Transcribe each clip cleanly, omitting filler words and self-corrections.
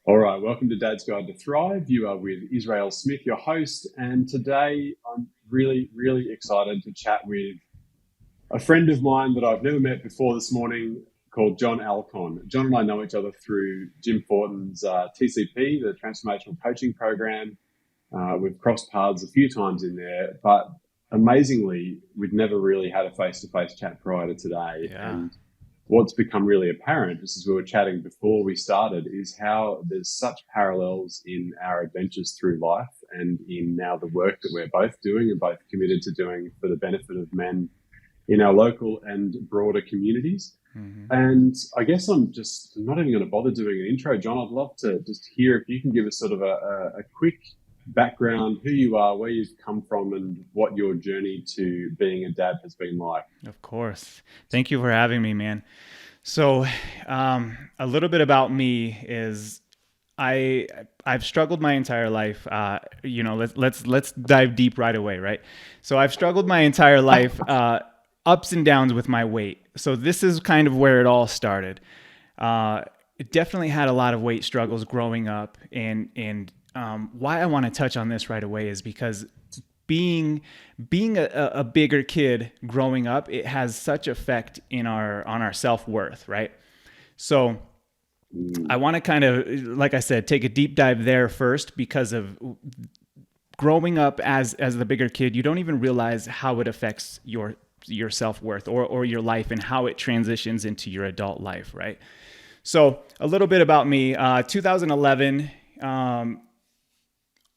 All right, welcome to Dad's Guide to Thrive. You are with Israel Smith, your host, and today I'm really, really excited to chat with a friend of mine that I've never met before this morning called John Alcon. John and I know each other through Jim Fortin's TCP, the Transformational Coaching Program. We've crossed paths a few times in there, but amazingly, we'd never really had a face-to-face chat prior to today. Yeah, And what's become really apparent, just as we were chatting before we started, is how there's such parallels in our adventures through life and in now the work that we're both doing and both committed to doing for the benefit of men in our local and broader communities. hmm And I guess I'm not even going to bother doing an intro, John. I'd love to just hear if you can give us sort of a quick background, who you are, where you've come from, and what your journey to being a dad has been like. of course. Thank you for having me, man. So, a little bit about me is I've struggled my entire life. Let's dive deep right away, right? So I've struggled my entire life, ups and downs with my weight. So this is kind of where it all started. It definitely had a lot of weight struggles growing up, and why I want to touch on this right away is because being a bigger kid growing up, it has such effect in our on our self-worth, right? So I want to kind of, like I said, take a deep dive there first because of growing up as the bigger kid, you don't even realize how it affects your self-worth or your life and how it transitions into your adult life, right? So a little bit about me. 2011,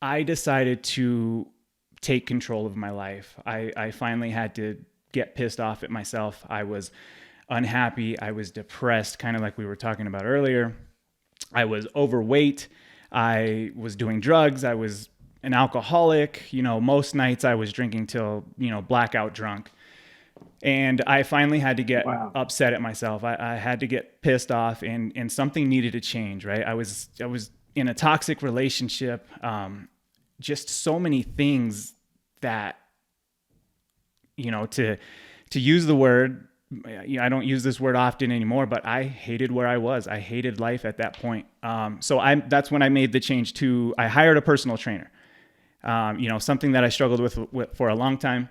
I decided to take control of my life. I finally had to get pissed off at myself. I was unhappy. I was depressed, kind of like we were talking about earlier. I was overweight. I was doing drugs. I was an alcoholic. Most nights I was drinking till, blackout drunk. And I finally had to get Wow. upset at myself. I had to get pissed off, and something needed to change, right? I was in a toxic relationship. Just so many things that, to use the word, I don't use this word often anymore, but I hated where I was. I hated life at that point. That's when I made the change to, I hired a personal trainer. Something that I struggled with for a long time.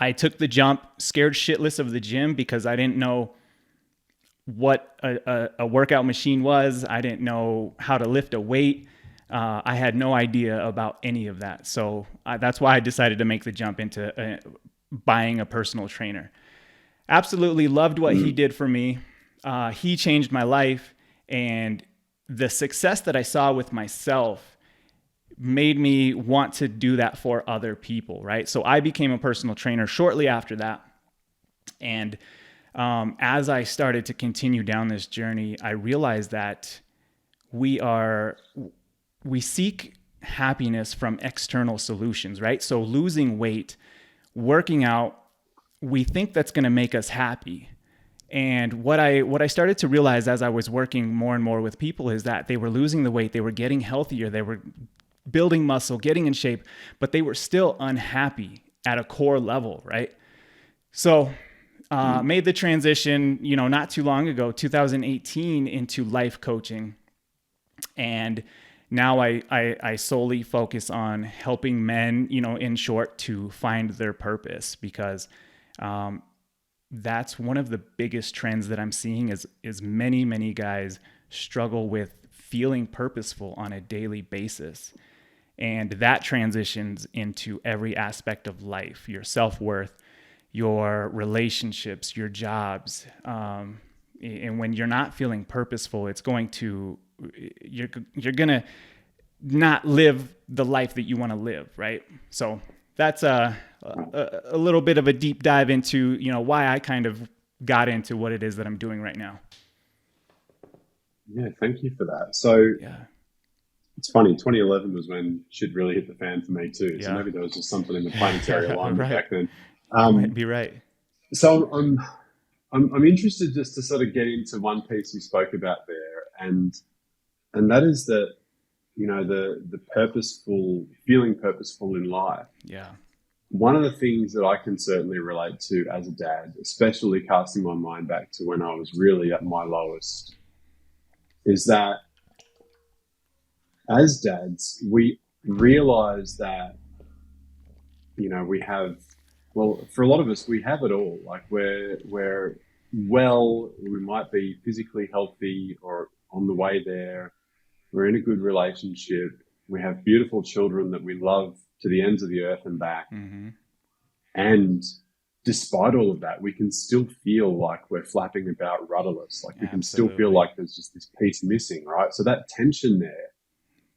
I took the jump, scared shitless of the gym because I didn't know what a workout machine was. I didn't know how to lift a weight. I had no idea about any of that. So that's why I decided to make the jump into buying a personal trainer. Absolutely loved what he did for me. He changed my life, and the success that I saw with myself made me want to do that for other people, right? So I became a personal trainer shortly after that. And as I started to continue down this journey, I realized that we seek happiness from external solutions, right? So losing weight, working out, we think that's going to make us happy. And what I started to realize as I was working more and more with people is that they were losing the weight, they were getting healthier, they were building muscle, getting in shape, but they were still unhappy at a core level, right? So made the transition, not too long ago, 2018, into life coaching. And now I solely focus on helping men, in short, to find their purpose, because that's one of the biggest trends that I'm seeing is many guys struggle with feeling purposeful on a daily basis. And that transitions into every aspect of life, your self-worth, your relationships, your jobs. And when you're not feeling purposeful, you're going to not live the life that you want to live, right? So that's a little bit of a deep dive into, why I kind of got into what it is that I'm doing right now. Yeah, thank you for that. So Yeah. it's funny, 2011 was when shit really hit the fan for me too. So Yeah. maybe there was just something in the planetary alignment Right. back then. You might Um, be right. so I'm interested just to sort of get into one piece you spoke about there, and that is that the purposeful feeling purposeful in life. Yeah. One of the things that I can certainly relate to as a dad, especially casting my mind back to when I was really at my lowest, is that as dads, we realize that, we have, well, for a lot of us, we have it all. Like we're well, we might be physically healthy or on the way there. We're in a good relationship. We have beautiful children that we love to the ends of the earth and back. Mm-hmm. And despite all of that, we can still feel like we're flapping about rudderless. Like we can still feel Absolutely. like there's just this piece missing, right? So that tension there,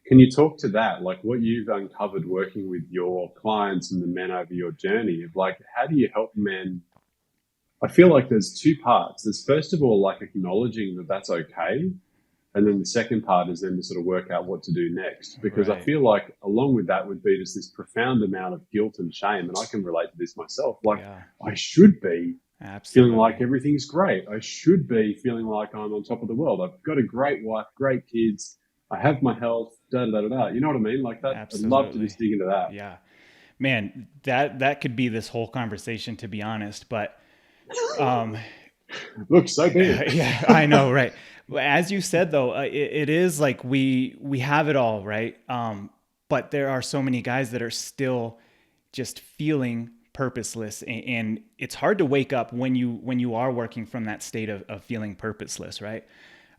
can you talk to that? Like what you've uncovered working with your clients and the men over your journey of like, how do you help men? I feel like there's two parts. There's first of all, like acknowledging that that's okay. And then the second part is then to sort of work out what to do next. Because I Right. feel like along with that would be just this profound amount of guilt and shame. And I can relate to this myself. Like Yeah. I should be feeling like Absolutely. everything's great. I should be feeling like I'm on top of the world. I've got a great wife, great kids. I have my health, da da da da. You know what I mean? Like that. I'd love to Absolutely. just dig into that. Yeah. Man, that could be this whole conversation, to be honest. But um, Look, so be it. yeah, I know, right? As you said, though, it is like we have it all, right? But there are so many guys that are still just feeling purposeless, and it's hard to wake up when you are working from that state of feeling purposeless, right?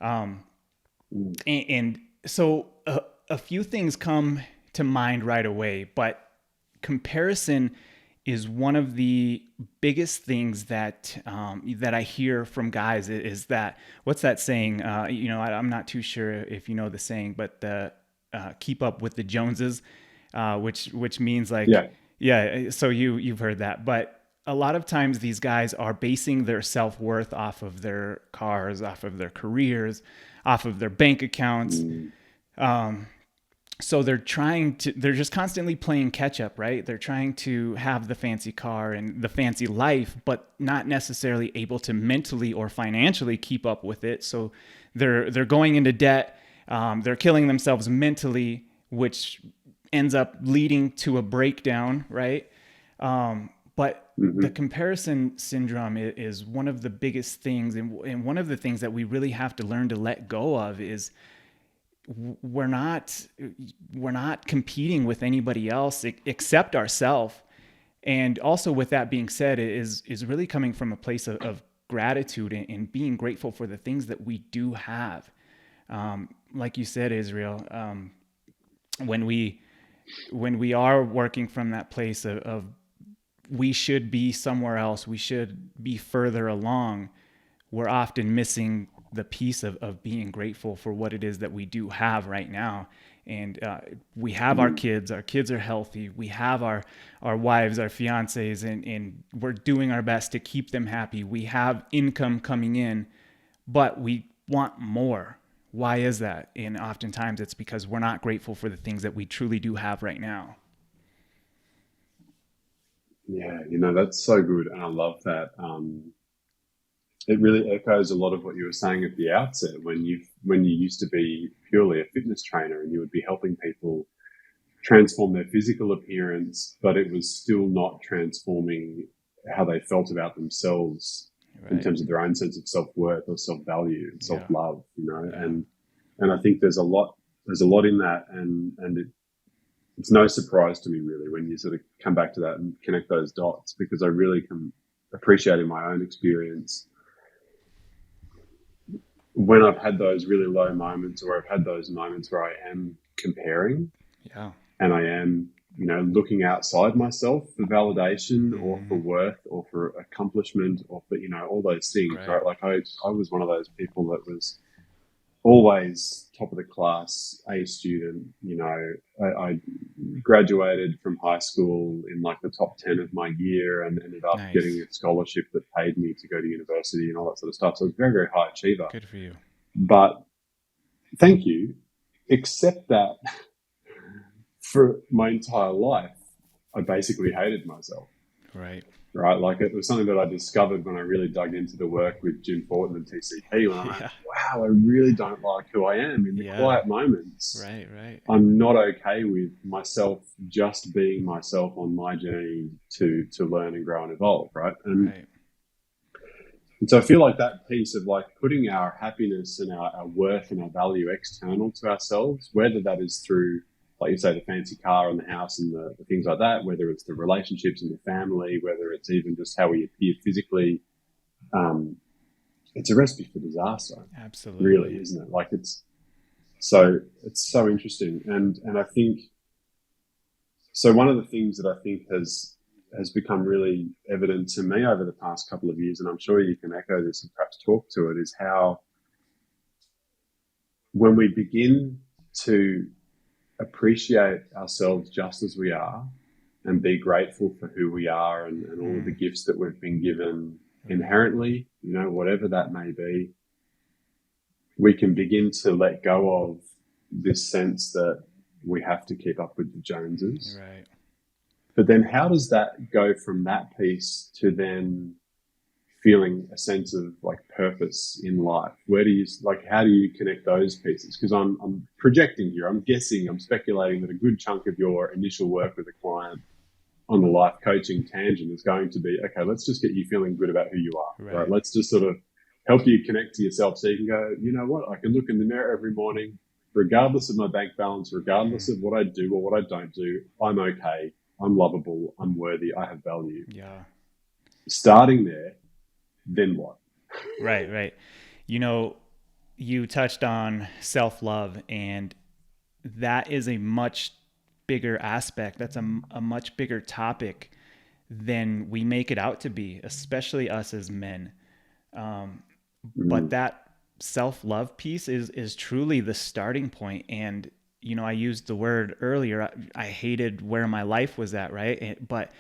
Um, Mm, and so a few things come to mind right away, but comparison is one of the biggest things that I hear from guys is that what's that saying? I'm not too sure if you know the saying, but the keep up with the Joneses, which means like yeah. yeah. So you've heard that, but a lot of times these guys are basing their self-worth off of their cars, off of their careers, off of their bank accounts. Mm, Um, so they're just constantly playing catch up, right? They're trying to have the fancy car and the fancy life, but not necessarily able to mentally or financially keep up with it. So they're going into debt. They're killing themselves mentally, which ends up leading to a breakdown, right? But the hmm comparison syndrome is one of the biggest things, and one of the things that we really have to learn to let go of is we're not we're not competing with anybody else except ourselves. And also, with that being said, is really coming from a place of gratitude and being grateful for the things that we do have. Like you said, Israel, when we are working from that place of we should be somewhere else, we should be further along, we're often missing the piece of being grateful for what it is that we do have right now. And we have our kids are healthy, we have our wives, our fiancés, and we're doing our best to keep them happy. We have income coming in, but we want more. Why is that? And oftentimes it's because we're not grateful for the things that we truly do have right now. Yeah, that's so good. And I love that. It really echoes a lot of what you were saying at the outset when you used to be purely a fitness trainer and you would be helping people transform their physical appearance, but it was still not transforming how they felt about themselves in Right. terms of their own sense of self-worth or self-value and Yeah. self-love, Yeah. and I think there's a lot in that, and it's no surprise to me really when you sort of come back to that and connect those dots, because I really can appreciate in my own experience when I've had those really low moments, or I've had those moments where I am comparing Yeah. and I am, looking outside myself for validation or for Mm-hmm. worth or for accomplishment or for, all those things, Right. right? Like I was one of those people that was always top of the class, A student. I graduated from high school in like the top 10 of my year and ended up getting Nice. a scholarship that paid me to go to university and all that sort of stuff. So I was a very, very high achiever. Good for you. But thank you, except that for my entire life, I basically hated myself. Right. Right, like it was something that I discovered when I really dug into the work with Jim Fortin and TCP. When I went, Yeah. wow, I really don't like who I am in the Yeah. quiet moments. Right. Right. I'm not okay with myself just being myself on my journey to learn and grow and evolve. Right, and Right. And so I feel like that piece of like putting our happiness and our worth and our value external to ourselves, whether that is through, like you say, the fancy car and the house and the things like that, whether it's the relationships and the family, whether it's even just how we appear physically, um, it's a recipe for disaster, really, Absolutely. isn't it? Like it's so interesting. And I think, so one of the things that I think has become really evident to me over the past couple of years, and I'm sure you can echo this and perhaps talk to it, is how when we begin to appreciate ourselves just as we are and be grateful for who we are and all of the gifts that we've been given inherently, whatever that may be, we can begin to let go of this sense that we have to keep up with the Joneses. Right. But then how does that go from that piece to then feeling a sense of like purpose in life? Where do you, like, how do you connect those pieces? Because I'm projecting here, I'm guessing, I'm speculating that a good chunk of your initial work with a client on the life coaching tangent is going to be, okay, let's just get you feeling good about who you are, right? Let's just sort of help you connect to yourself so you can go, you know what, I can look in the mirror every morning, regardless of my bank balance, regardless of what I do or what I don't do, I'm okay. I'm lovable. I'm worthy. I have value. Yeah. Starting there, then what? Right. You touched on self-love, and that is a much bigger aspect. That's a much bigger topic than we make it out to be, especially us as men. But that self-love piece is truly the starting point. And, I used the word earlier, I hated where my life was at, right? But,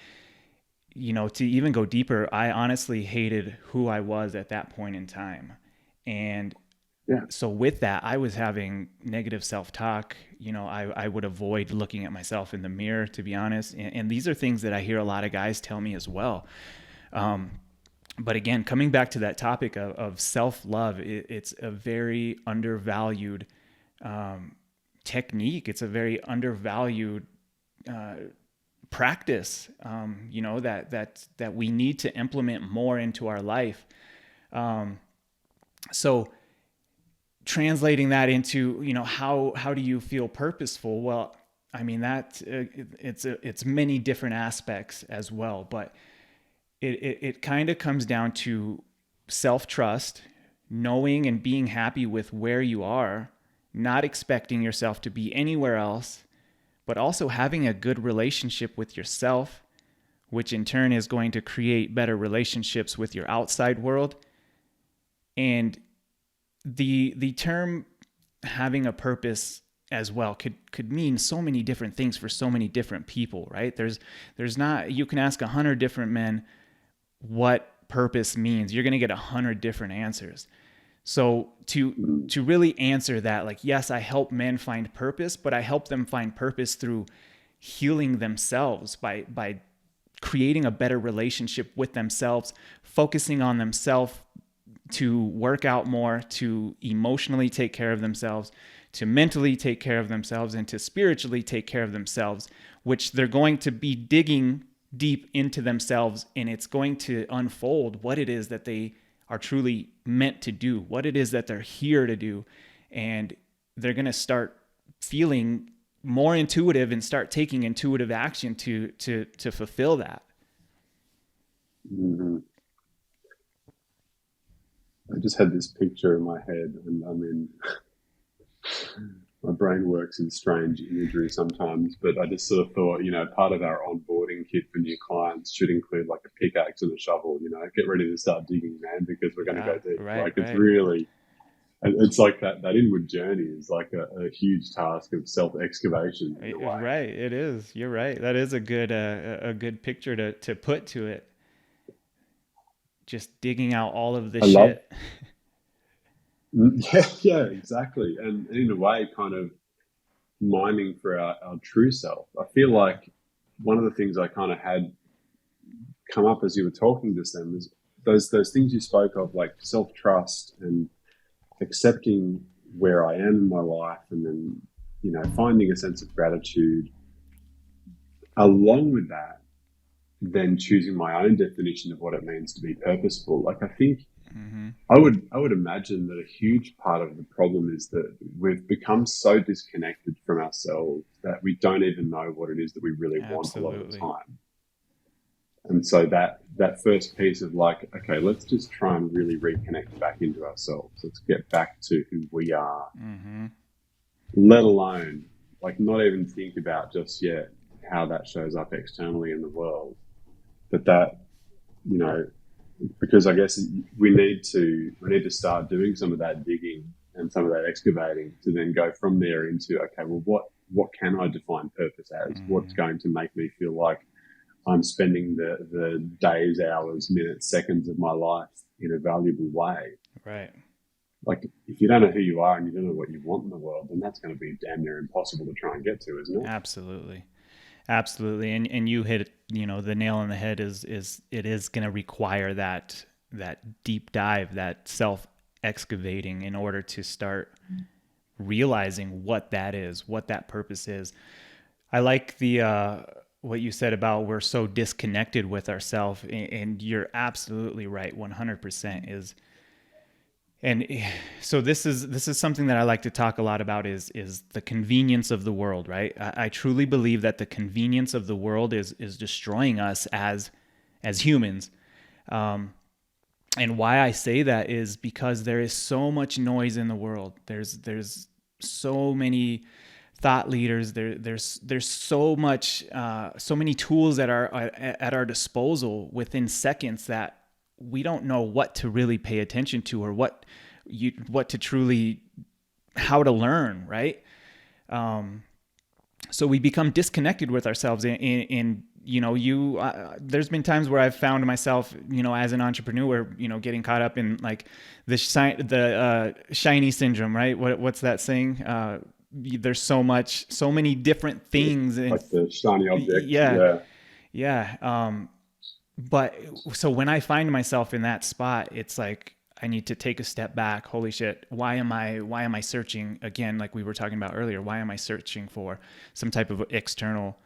to even go deeper, I honestly hated who I was at that point in time. And Yeah. so with that, I was having negative self-talk. I would avoid looking at myself in the mirror, to be honest. And these are things that I hear a lot of guys tell me as well. But again, coming back to that topic of self-love, it's a very undervalued technique. It's a very undervalued practice, that we need to implement more into our life. So translating that into, how do you feel purposeful? Well, I mean, it's many different aspects as well, but it kind of comes down to self-trust, knowing and being happy with where you are, not expecting yourself to be anywhere else, but also having a good relationship with yourself, which in turn is going to create better relationships with your outside world. And the term having a purpose as well could mean so many different things for so many different people, right? There's not, you can ask 100 different men what purpose means. You're going to get 100 different answers. So to really answer that, like, yes, I help men find purpose, but I help them find purpose through healing themselves by creating a better relationship with themselves, focusing on themselves, to work out more, to emotionally take care of themselves, to mentally take care of themselves, and to spiritually take care of themselves, which they're going to be digging deep into themselves, and it's going to unfold what it is that they are truly meant to do, what it is that they're here to do. And they're going to start feeling more intuitive and start taking intuitive action to fulfill that. Mm-hmm. I just had this picture in my head, and I mean, my brain works in strange imagery sometimes, but I just sort of thought, part of our onboarding kit for new clients should include like a pickaxe and a shovel, get ready to start digging, man, because we're going to go deep. Right. It's really, it's like that inward journey is like a huge task of self-excavation in a way. Right. It is. You're right. That is a good picture to put to it. Just digging out all of the shit. Yeah, exactly. And in a way, kind of mining for our true self. I feel like one of the things I kind of had come up as you were talking just then was those things you spoke of, like self-trust and accepting where I am in my life, and then, finding a sense of gratitude. Along with that, then choosing my own definition of what it means to be purposeful. Like, I think I would imagine that a huge part of the problem is that we've become so disconnected from ourselves that we don't even know what it is that we really want a lot of the Absolutely. time. And so that first piece of like, okay, let's just try and really reconnect back into ourselves. Let's get back to who we are, let alone like not even think about just yet how that shows up externally in the world. But that, you know, because I guess we need to start doing some of that digging and some of that excavating to then go from there into, okay, well, what can I define purpose as? What's going to make me feel like I'm spending the days, hours, minutes, seconds of my life in a valuable way? Right. Like, if you don't know who you are and you don't know what you want in the world, then that's going to be damn near impossible to try and get to, isn't it? Absolutely. Absolutely. And you hit, the nail on the head is it is going to require that deep dive, that self excavating in order to start realizing what that is, what that purpose is. I like the what you said about we're so disconnected with ourselves, and you're absolutely right. 100% is. And so this is something that I like to talk a lot about is the convenience of the world, right? I truly believe that the convenience of the world is destroying us as humans. And why I say that is because there is so much noise in the world. There's so many thought leaders. There's so much so many tools at our disposal within seconds that we don't know what to really pay attention to or what to truly how to learn, right? So we become disconnected with ourselves in there's been times where I've found myself, as an entrepreneur, getting caught up in like the shiny syndrome, right? What's that saying? There's so many different things, and Like the shiny object. yeah, Yeah. yeah. But so when I find myself in that spot, it's like I need to take a step back. Holy shit, why am I searching again, like we were talking about earlier? Why am I searching for some type of external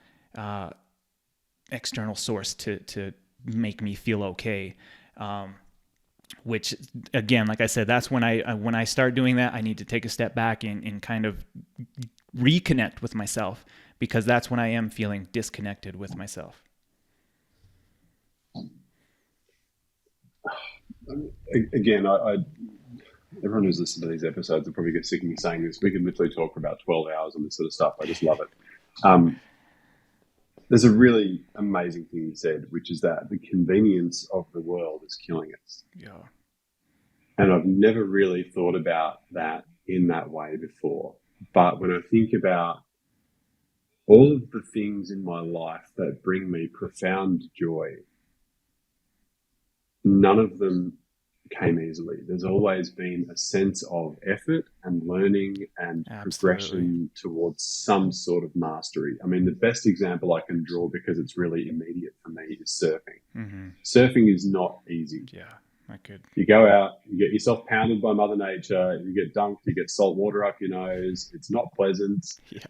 source to make me feel okay? Which again, like I said, that's when I start doing that, I need to take a step back and kind of reconnect with myself, because that's when I am feeling disconnected with myself. Again, everyone who's listened to these episodes will probably get sick of me saying this. We can literally talk for about 12 hours on this sort of stuff. I just love it. There's a really amazing thing you said, which is that the convenience of the world is killing us. Yeah. And I've never really thought about that in that way before. But when I think about all of the things in my life that bring me profound joy, none of them came easily. There's always been a sense of effort and learning and Absolutely. progression towards some sort of mastery. I mean, the best example I can draw, because it's really immediate for me, is surfing. Surfing is not easy. Yeah, I could. You go out, you get yourself pounded by Mother Nature, you get dunked, you get salt water up your nose. It's not pleasant. Yeah.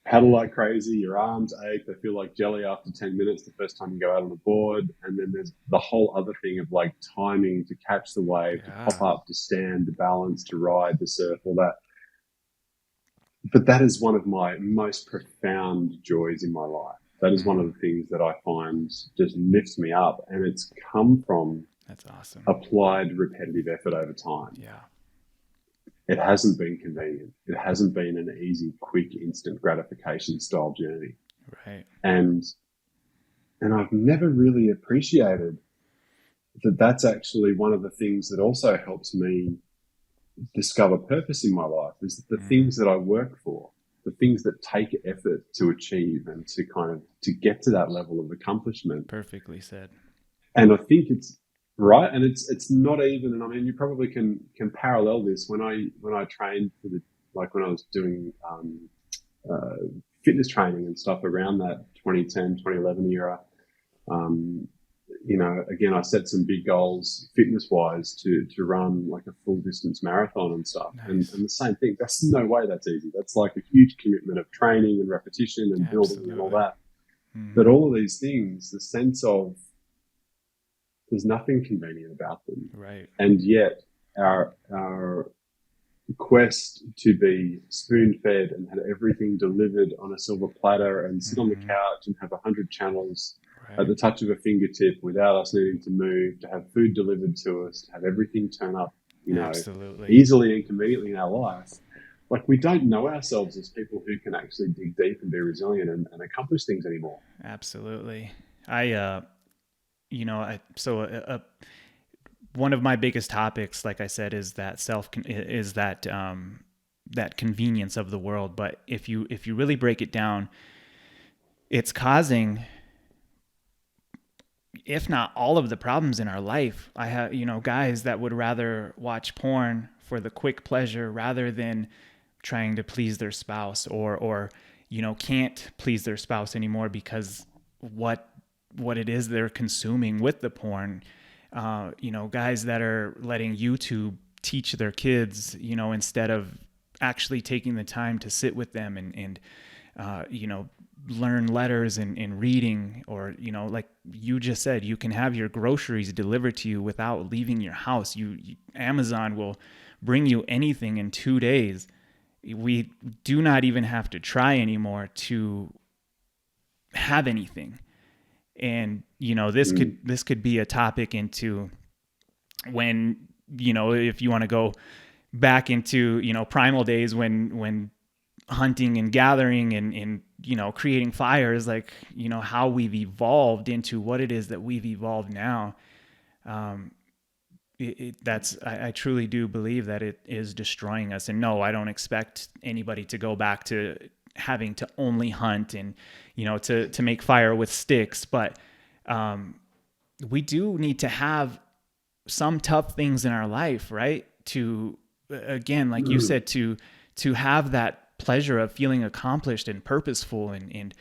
Paddle like crazy, your arms ache, they feel like jelly after 10 minutes the first time you go out on the board. And then there's the whole other thing of like timing to catch the wave, to pop up, to stand, to balance, to ride, to surf, all that. But that is one of my most profound joys in my life. That is one of the things that I find just lifts me up. And it's come from That's awesome. applied repetitive effort over time. Yeah. It hasn't been convenient. It hasn't been an easy, quick, instant gratification style journey. Right. And I've never really appreciated that that's actually one of the things that also helps me discover purpose in my life, is that the things that I work for, the things that take effort to achieve and to kind of to get to that level of accomplishment. Perfectly said. And I think it's right, and it's not even, and I mean, you probably can parallel this. When I trained for when I was doing fitness training and stuff around that 2010, 2011 era, again, I set some big goals fitness wise to run like a full distance marathon and stuff. Nice. And the same thing, that's no way that's easy. That's like a huge commitment of training and repetition and building and all that. But all of these things, the sense of there's nothing convenient about them. Right. And yet our quest to be spoon-fed and have everything delivered on a silver platter and sit on the couch and have 100 channels at Right. the touch of a fingertip without us needing to move, to have food delivered to us, to have everything turn up, Absolutely. easily and conveniently in our life. Like, we don't know ourselves as people who can actually dig deep and be resilient and accomplish things anymore. Absolutely. I, one of my biggest topics, like I said, is that that convenience of the world. But if you really break it down, it's causing, if not all of the problems in our life. I have, guys that would rather watch porn for the quick pleasure rather than trying to please their spouse, or can't please their spouse anymore because what it is they're consuming with the porn. Guys that are letting YouTube teach their kids, instead of actually taking the time to sit with them and learn letters and reading, or, like you just said, you can have your groceries delivered to you without leaving your house. Amazon will bring you anything in 2 days. We do not even have to try anymore to have anything. And, this could be a topic into when, if you want to go back into, primal days when hunting and gathering and creating fires, like, how we've evolved into what it is that we've evolved now. I truly do believe that it is destroying us. And no, I don't expect anybody to go back to having to only hunt and, to make fire with sticks. But we do need to have some tough things in our life, right? To, again, like you said, to have that pleasure of feeling accomplished and purposeful and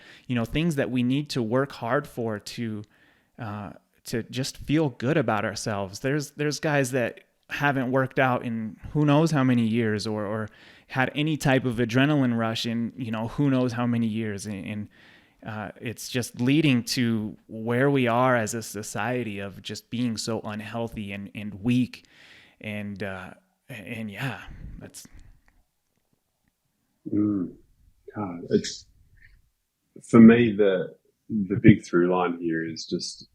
things that we need to work hard for to just feel good about ourselves. There's guys that haven't worked out in who knows how many years, or had any type of adrenaline rush in who knows how many years, and it's just leading to where we are as a society of just being so unhealthy and weak, and yeah, that's. God, it's, for me, the big through line here is just,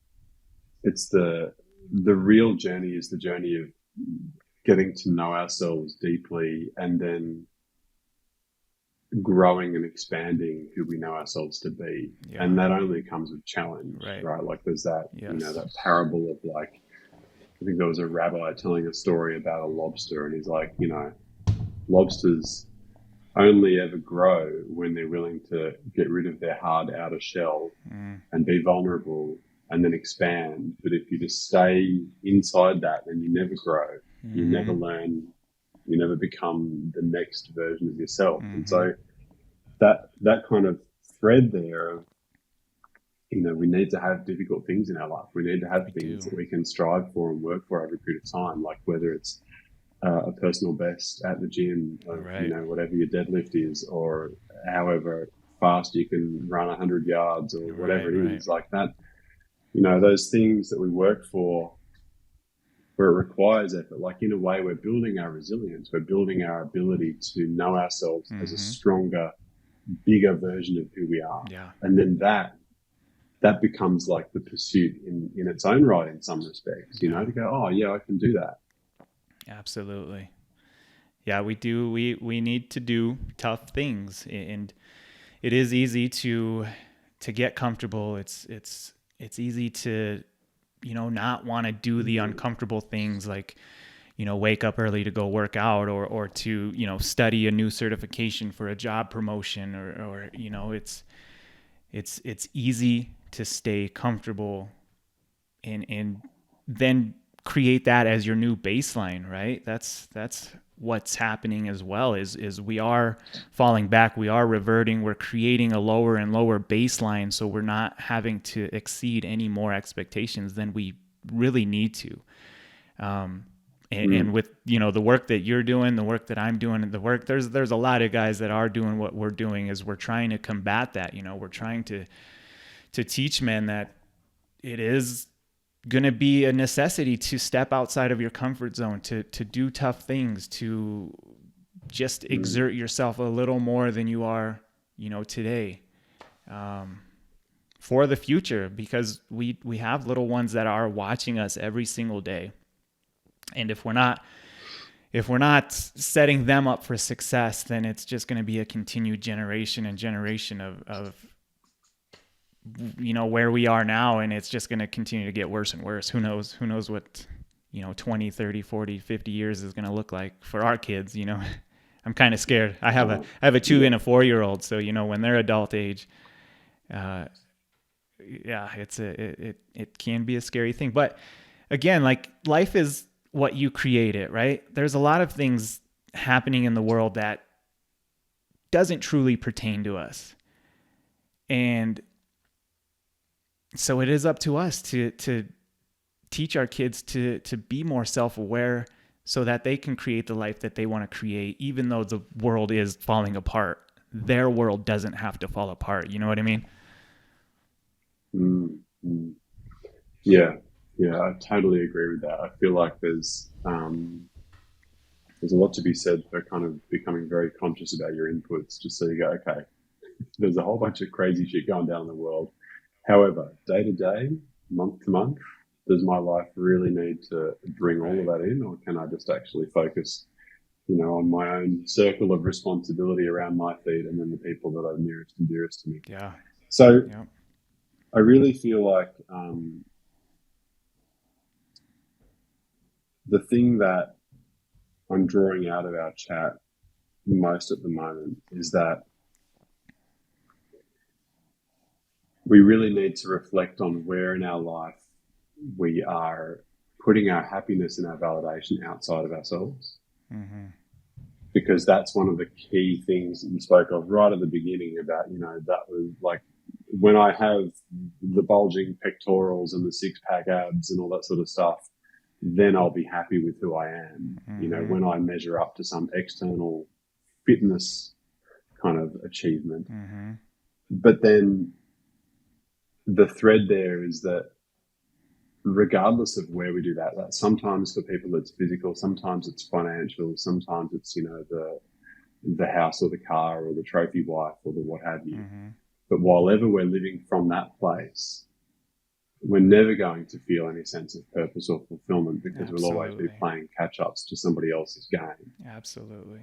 it's the real journey is the journey of getting to know ourselves deeply, and then growing and expanding who we know ourselves to be. Yeah. And that only comes with challenge, right? Like, there's that, Yes. That parable of, like, I think there was a rabbi telling a story about a lobster, and he's like, lobsters only ever grow when they're willing to get rid of their hard outer shell and be vulnerable and then expand. But if you just stay inside that, then you never grow, you never learn, you never become the next version of yourself. And so that kind of thread there of, we need to have difficult things in our life. We need to have things that we can strive for and work for over a period of time, like whether it's a personal best at the gym, or, whatever your deadlift is, or however fast you can run 100 yards, or whatever it is, like that. Those things that we work for, where it requires effort, like, in a way, we're building our resilience. We're building our ability to know ourselves as a stronger, bigger version of who we are. Yeah. And then that becomes like the pursuit in its own right, in some respects, to go, oh yeah, I can do that. Absolutely. Yeah, we do. We need to do tough things, and it is easy to get comfortable. It's easy to, not want to do the uncomfortable things, like, wake up early to go work out, or to, study a new certification for a job promotion, or it's easy to stay comfortable and then create that as your new baseline, right? That's what's happening as well, is we are falling back, we are reverting, we're creating a lower and lower baseline, so we're not having to exceed any more expectations than we really need to. And with, the work that you're doing, the work that I'm doing, there's a lot of guys that are doing what we're doing, is we're trying to combat that. We're trying to teach men that it is going to be a necessity to step outside of your comfort zone, to do tough things, to just exert yourself a little more than you are, today, for the future, because we have little ones that are watching us every single day. And if we're not setting them up for success, then it's just going to be a continued generation and generation of where we are now, and it's just going to continue to get worse and worse. Who knows what 20, 30, 40, 50 years is going to look like for our kids. I'm kind of scared. I have a 2 and a 4-year-old, so when they're adult age, it can be a scary thing. But again, like, life is what you create it, right? There's a lot of things happening in the world that doesn't truly pertain to us, and so it is up to us to teach our kids to be more self-aware, so that they can create the life that they want to create, even though the world is falling apart. Their world doesn't have to fall apart. You know what I mean? Mm-hmm. Yeah, I totally agree with that. I feel like there's a lot to be said for kind of becoming very conscious about your inputs, just so you go, okay, there's a whole bunch of crazy shit going down in the world. However, day to day, month to month, does my life really need to bring all of that in, or can I just actually focus, on my own circle of responsibility around my feet and then the people that are nearest and dearest to me? Yeah. So Yeah. I really feel like the thing that I'm drawing out of our chat most at the moment is that we really need to reflect on where in our life we are putting our happiness and our validation outside of ourselves. Mm-hmm. Because that's one of the key things that you spoke of right at the beginning about, that was like, when I have the bulging pectorals and the 6-pack abs and all that sort of stuff, then I'll be happy with who I am. Mm-hmm. When I measure up to some external fitness kind of achievement. Mm-hmm. But then the thread there is that regardless of where we do that sometimes for people it's physical, sometimes it's financial, sometimes it's, the house or the car or the trophy wife or the what have you. Mm-hmm. But while ever we're living from that place, we're never going to feel any sense of purpose or fulfillment, because Absolutely. We'll always be playing catch-ups to somebody else's game. Absolutely.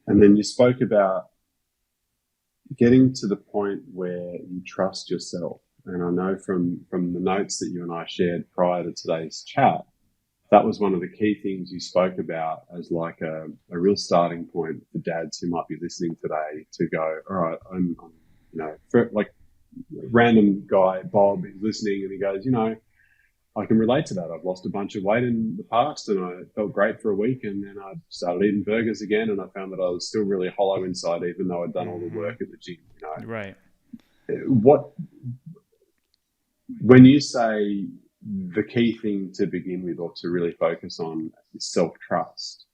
And then you spoke about getting to the point where you trust yourself. And I know from the notes that you and I shared prior to today's chat, that was one of the key things you spoke about as like a real starting point for dads who might be listening today to go, all right, I'm for like random guy, Bob, is listening and he goes, I can relate to that. I've lost a bunch of weight in the past and I felt great for a week, and then I started eating burgers again and I found that I was still really hollow inside, even though I'd done all the work at the gym. Right. When you say the key thing to begin with or to really focus on is self-trust,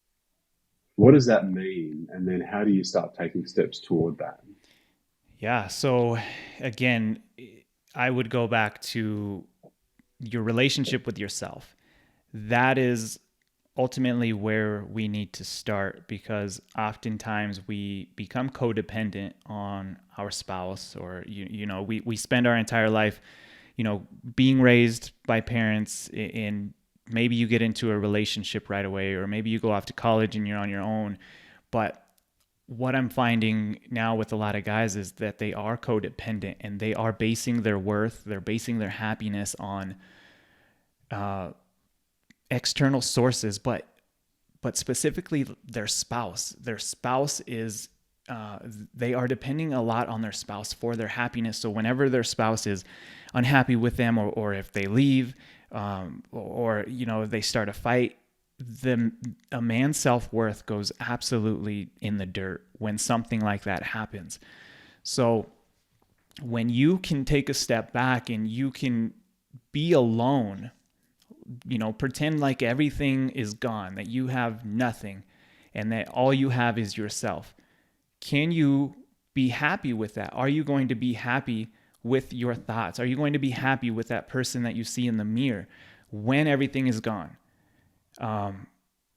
what does that mean? And then how do you start taking steps toward that? Yeah. So again, I would go back to your relationship with yourself. That is ultimately where we need to start, because oftentimes we become codependent on our spouse, or, we spend our entire life, being raised by parents, and maybe you get into a relationship right away, or maybe you go off to college and you're on your own. But what I'm finding now with a lot of guys is that they are codependent, and they are basing their worth, they're basing their happiness on external sources, but specifically their spouse. Their spouse is, they are depending a lot on their spouse for their happiness. So whenever their spouse is unhappy with them, or if they leave, or they start a fight, a man's self-worth goes absolutely in the dirt when something like that happens. So when you can take a step back and you can be alone, pretend like everything is gone, that you have nothing, and that all you have is yourself. Can you be happy with that? Are you going to be happy with your thoughts? Are you going to be happy with that person that you see in the mirror when everything is gone?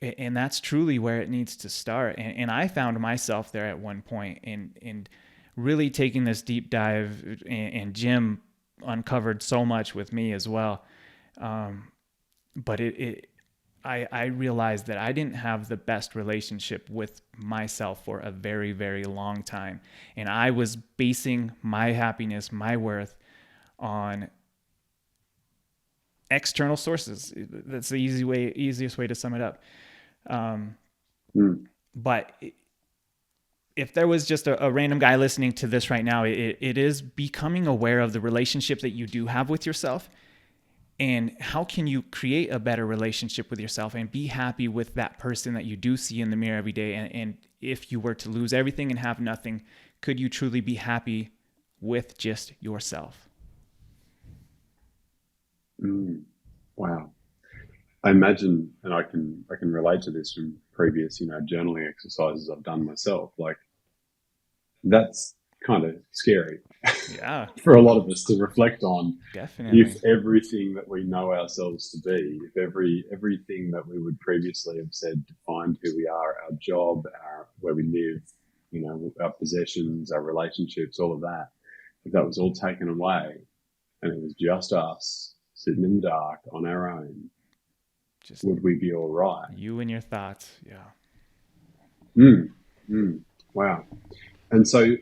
And that's truly where it needs to start. And I found myself there at one point, and really taking this deep dive, and Jim uncovered so much with me as well. But I realized that I didn't have the best relationship with myself for a very, very long time. And I was basing my happiness, my worth on external sources. That's the easiest way to sum it up. But if there was just a random guy listening to this right now, it is becoming aware of the relationship that you do have with yourself, and how can you create a better relationship with yourself and be happy with that person that you do see in the mirror every day. And if you were to lose everything and have nothing, could you truly be happy with just yourself? Wow. I imagine, and I can relate to this from previous, journaling exercises I've done myself. Like, that's kind of scary. Yeah. For a lot of us to reflect on. Definitely. If everything that we know ourselves to be, if everything that we would previously have said defined who we are, our job, where we live, our possessions, our relationships, all of that, if that was all taken away and it was just us sitting in the dark on our own, would we be all right? You and your thoughts. Yeah. Wow. And so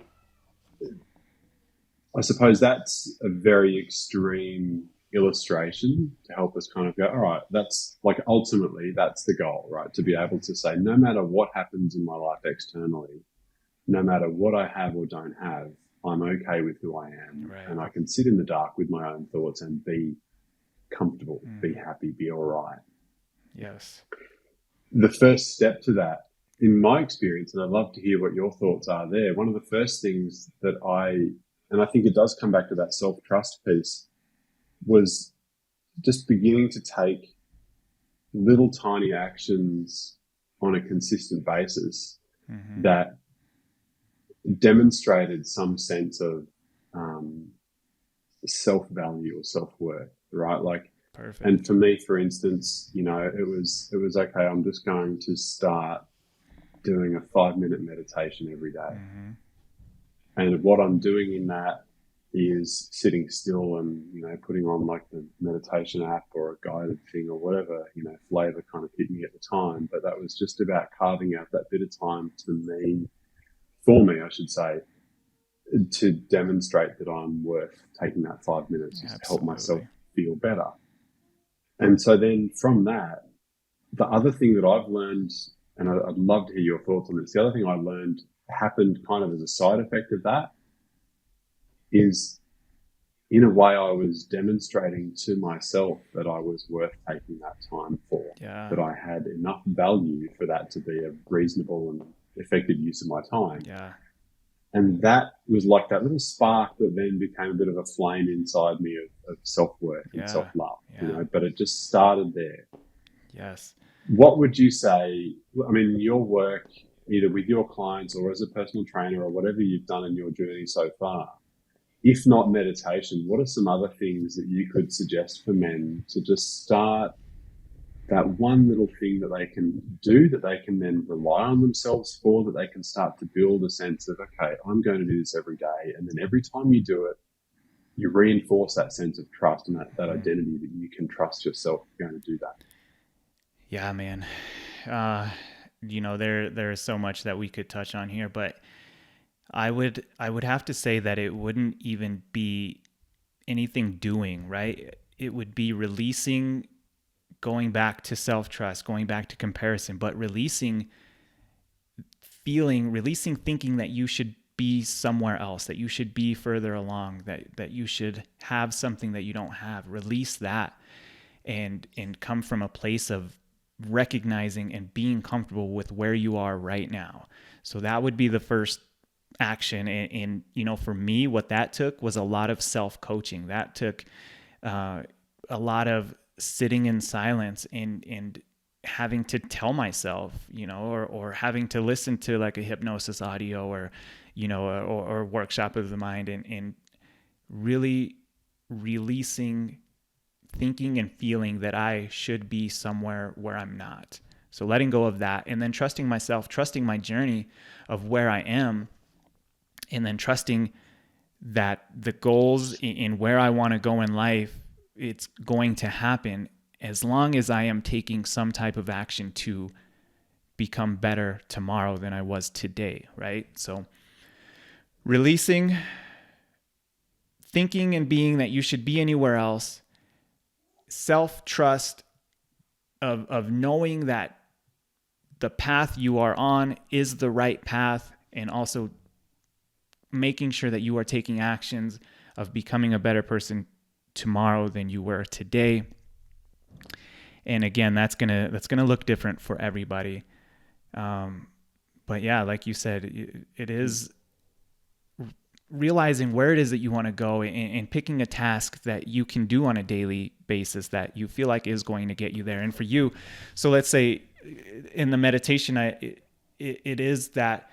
I suppose that's a very extreme illustration to help us kind of go, all right, that's like, ultimately that's the goal, right? To be able to say, no matter what happens in my life externally, no matter what I have or don't have, I'm okay with who I am. Right. And I can sit in the dark with my own thoughts and be comfortable, be happy, be all right. Yes. The first step to that, in my experience, and I'd love to hear what your thoughts are there, one of the first things that and I think it does come back to that self-trust piece, was just beginning to take little tiny actions on a consistent basis that demonstrated some sense of self-value or self-worth, right? Like, perfect. And for me, for instance, it was okay, I'm just going to start doing a 5-minute meditation every day. And what I'm doing in that is sitting still and, putting on like the meditation app or a guided thing or whatever, flavor kind of hit me at the time. But that was just about carving out that bit of time for me, I should say, to demonstrate that I'm worth taking that 5 minutes just to help myself feel better. And so then from that, the other thing that I've learned, and I'd love to hear your thoughts on this, the other thing I learned happened kind of as a side effect of that is, in a way, I was demonstrating to myself that I was worth taking that time for, that I had enough value for that to be a reasonable and effective use of my time. And that was like that little spark that then became a bit of a flame inside me of self-worth and self-love, but it just started there. Yes. What would you say, I mean, your work, either with your clients or as a personal trainer or whatever you've done in your journey so far, if not meditation, what are some other things that you could suggest for men to just start that one little thing that they can do, that they can then rely on themselves for, that they can start to build a sense of, okay, I'm going to do this every day. And then every time you do it, you reinforce that sense of trust and that identity that you can trust yourself you're going to do that. Yeah, man. There is so much that we could touch on here, but I would have to say that it wouldn't even be anything doing, right? It would be releasing, going back to self-trust, going back to comparison, but releasing thinking that you should be somewhere else, that you should be further along, that you should have something that you don't have. Release that and come from a place of recognizing and being comfortable with where you are right now. So that would be the first action. And for me, what that took was a lot of self-coaching. That took a lot of sitting in silence and having to tell myself, or having to listen to like a hypnosis audio or workshop of the mind and really releasing thinking and feeling that I should be somewhere where I'm not. So letting go of that, and then trusting myself, trusting my journey of where I am, and then trusting that the goals in where I want to go in life, it's going to happen as long as I am taking some type of action to become better tomorrow than I was today, right? So releasing thinking and being that you should be anywhere else, self-trust of knowing that the path you are on is the right path, and also making sure that you are taking actions of becoming a better person tomorrow than you were today. And again, that's gonna look different for everybody. But yeah, like you said, it is realizing where it is that you want to go, and picking a task that you can do on a daily basis that you feel like is going to get you there. And for you, so let's say in the meditation, it is that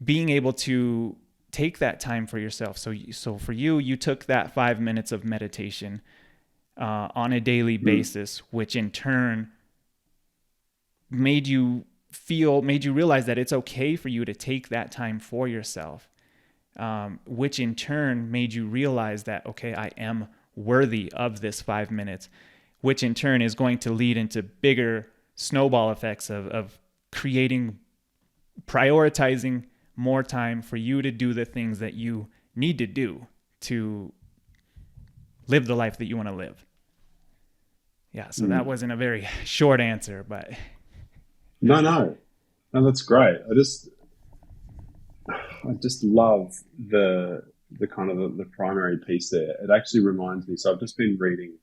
being able to take that time for yourself. So for you, you took that 5 minutes of meditation on a daily basis, which in turn made you realize that it's okay for you to take that time for yourself, which in turn made you realize that, okay, I am worthy of this 5 minutes, which in turn is going to lead into bigger snowball effects of prioritizing more time for you to do the things that you need to do to live the life that you want to live. Yeah, so that wasn't a very short answer, but No, that's great. I just love the kind of the primary piece there. It actually reminds me. So I've just been reading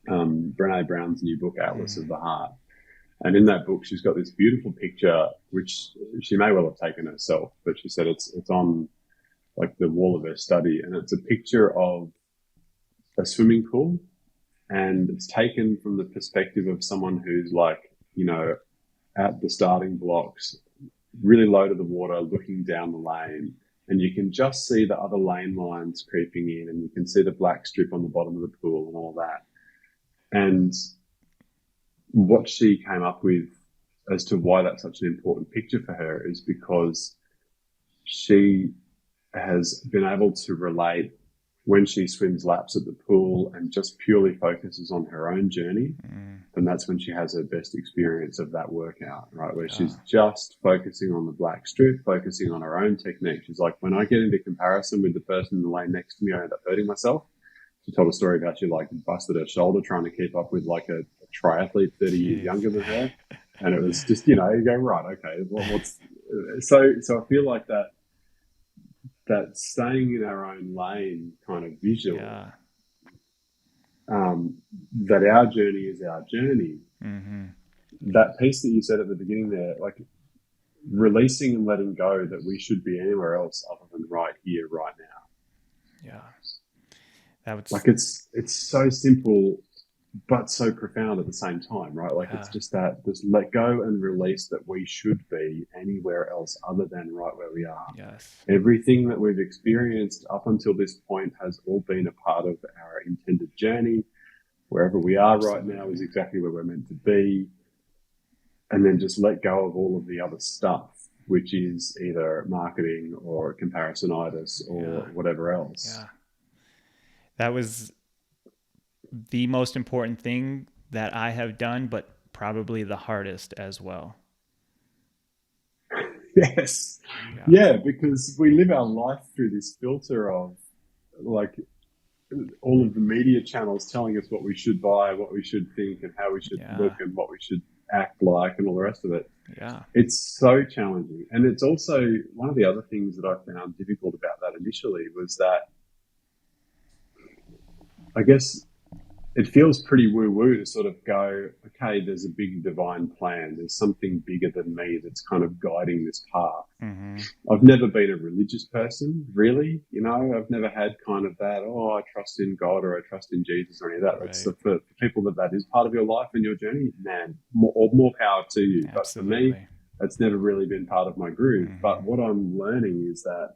Brené Brown's new book, Atlas of the Heart. And in that book, she's got this beautiful picture, which she may well have taken herself, but she said it's on like the wall of her study. And it's a picture of a swimming pool. And it's taken from the perspective of someone who's like, at the starting blocks, really low to the water, looking down the lane. And you can just see the other lane lines creeping in, and you can see the black strip on the bottom of the pool and all that. And what she came up with as to why that's such an important picture for her is because she has been able to relate when she swims laps at the pool and just purely focuses on her own journey, then that's when she has her best experience of that workout, right? Where she's just focusing on the black strip, focusing on her own technique. She's like, when I get into comparison with the person in the lane next to me, I end up hurting myself. She told a story about she like busted her shoulder trying to keep up with like a triathlete 30 years younger than her. And it was just, you go, right, okay, so I feel like that staying in our own lane kind of visual, that our journey is our journey. That piece that you said at the beginning there, like releasing and letting go that we should be anywhere else other than right here, right now. Yeah. Like it's so simple, but so profound at the same time, right? Like it's just let go and release that we should be anywhere else other than right where we are. Yes. Everything that we've experienced up until this point has all been a part of our intended journey. Wherever we are right now is exactly where we're meant to be. And then just let go of all of the other stuff, which is either marketing or comparisonitis or whatever else. Yeah. That was the most important thing that I have done, but probably the hardest as well. Yes. Yeah, because we live our life through this filter of like all of the media channels telling us what we should buy, what we should think, and how we should look, and what we should act like, and all the rest of it. Yeah. It's so challenging. And it's also one of the other things that I found difficult about that initially was that I guess it feels pretty woo-woo to sort of go, okay, there's a big divine plan. There's something bigger than me that's kind of guiding this path. I've never been a religious person, really. I've never had kind of that, I trust in God or I trust in Jesus or any of that. Right. That's for people that is part of your life and your journey, man, more power to you. Absolutely. But for me, that's never really been part of my groove. But what I'm learning is that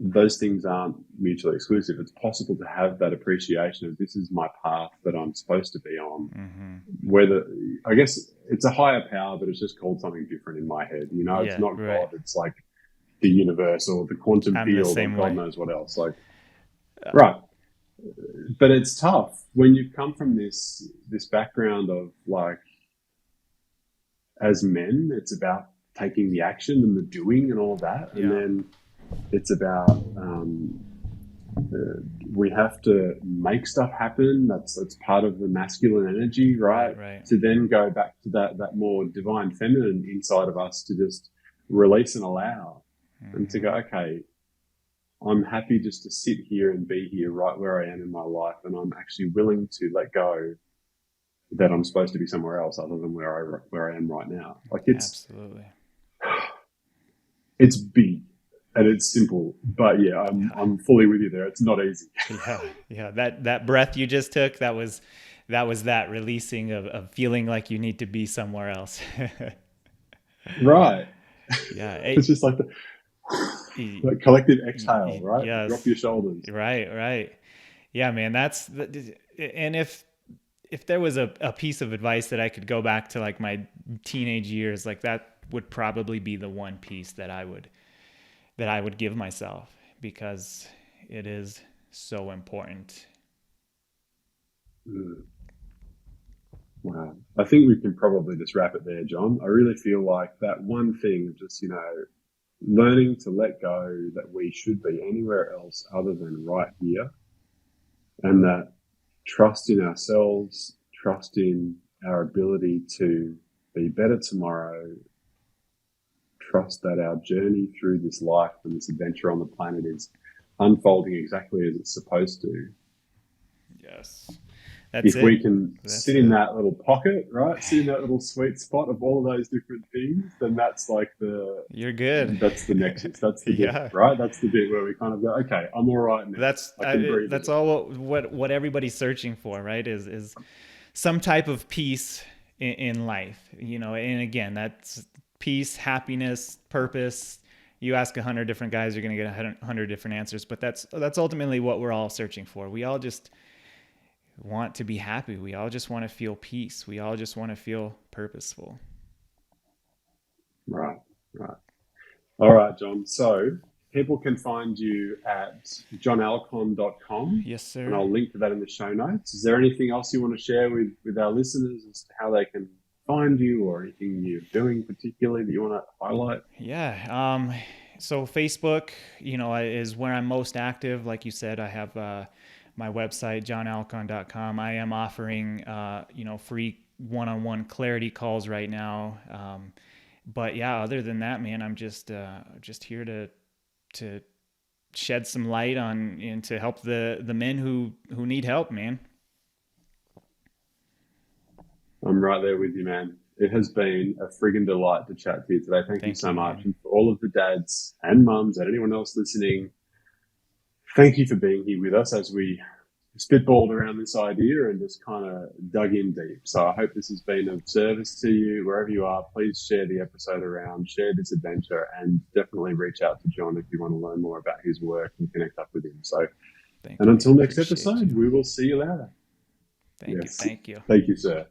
those things aren't mutually exclusive. It's possible to have that appreciation of this is my path that I'm supposed to be on. Mm-hmm. Whether, I guess it's a higher power, but it's just called something different in my head. You know, it's Yeah, not right. God. It's like the universe or the quantum I'm the field or same God way. knows what else. Like, right. But it's tough when you've come from this background of like, as men, it's about taking the action and the doing and all of that. And Yeah. then it's about we have to make stuff happen. That's part of the masculine energy, right? Right, right. To then go back to that more divine feminine inside of us to just release and allow, and to Mm-hmm. go, okay, I'm happy just to sit here and be here right where I am in my life, and I'm actually willing to let go that I'm supposed to be somewhere else other than where I am right now. Like Absolutely. it's big and it's simple, but yeah, Yeah. I'm fully with you there. It's not easy. Yeah. Yeah. That breath you just took, that releasing of feeling like you need to be somewhere else. Right. Yeah. It's just like the collective exhale, right? Drop Yes. your shoulders. Right, right. Yeah, man, and if there was a piece of advice that I could go back to like my teenage years, like that would probably be the one piece that I would give myself, because it is so important. Mm, wow. I think we can probably just wrap it there, John. I really feel like that one thing, just, learning to let go that we should be anywhere else other than right here, and that trust in ourselves, trust in our ability to be better tomorrow, trust that our journey through this life and this adventure on the planet is unfolding exactly as it's supposed to. Yes. That's If we it. can That's sit in it. that little pocket, right, sit in that little sweet spot of all of those different things, then that's like You're good. that's the nexus. That's the bit, Yeah. right? That's the bit where we kind of go, okay, I'm all right now. I can breathe That's again. all what everybody's searching for, right? Is some type of peace in life, and again, that's peace, happiness, purpose. You ask 100 different guys, you're going to get 100 different answers, but that's ultimately what we're all searching for. We all just want to be happy. We all just want to feel peace. We all just want to feel purposeful. Right, right. All right, John. So people can find you at johnalcon.com, Yes, and sir. I'll link to that in the show notes. Is there anything else you want to share with our listeners as to how they can find you, or anything you're doing particularly that you want to highlight? Yeah. So Facebook, is where I'm most active. Like you said, I have my website, johnalcon.com. I am offering, free one-on-one clarity calls right now. But yeah, other than that, man, I'm just here to shed some light on and to help the men who need help, man. I'm right there with you, man. It has been a friggin' delight to chat to you today. Thank you Thank so you, much. man. And for all of the dads and mums and anyone else listening, thank you for being here with us as we spitballed around this idea and just kind of dug in deep. So I hope this has been of service to you. Wherever you are, please share the episode around, share this adventure, and definitely reach out to John if you want to learn more about his work and connect up with him. So, Thank and you, until man. next Appreciate episode, you. we will see you later. Thank you. Yes. Thank you. Thank you, sir.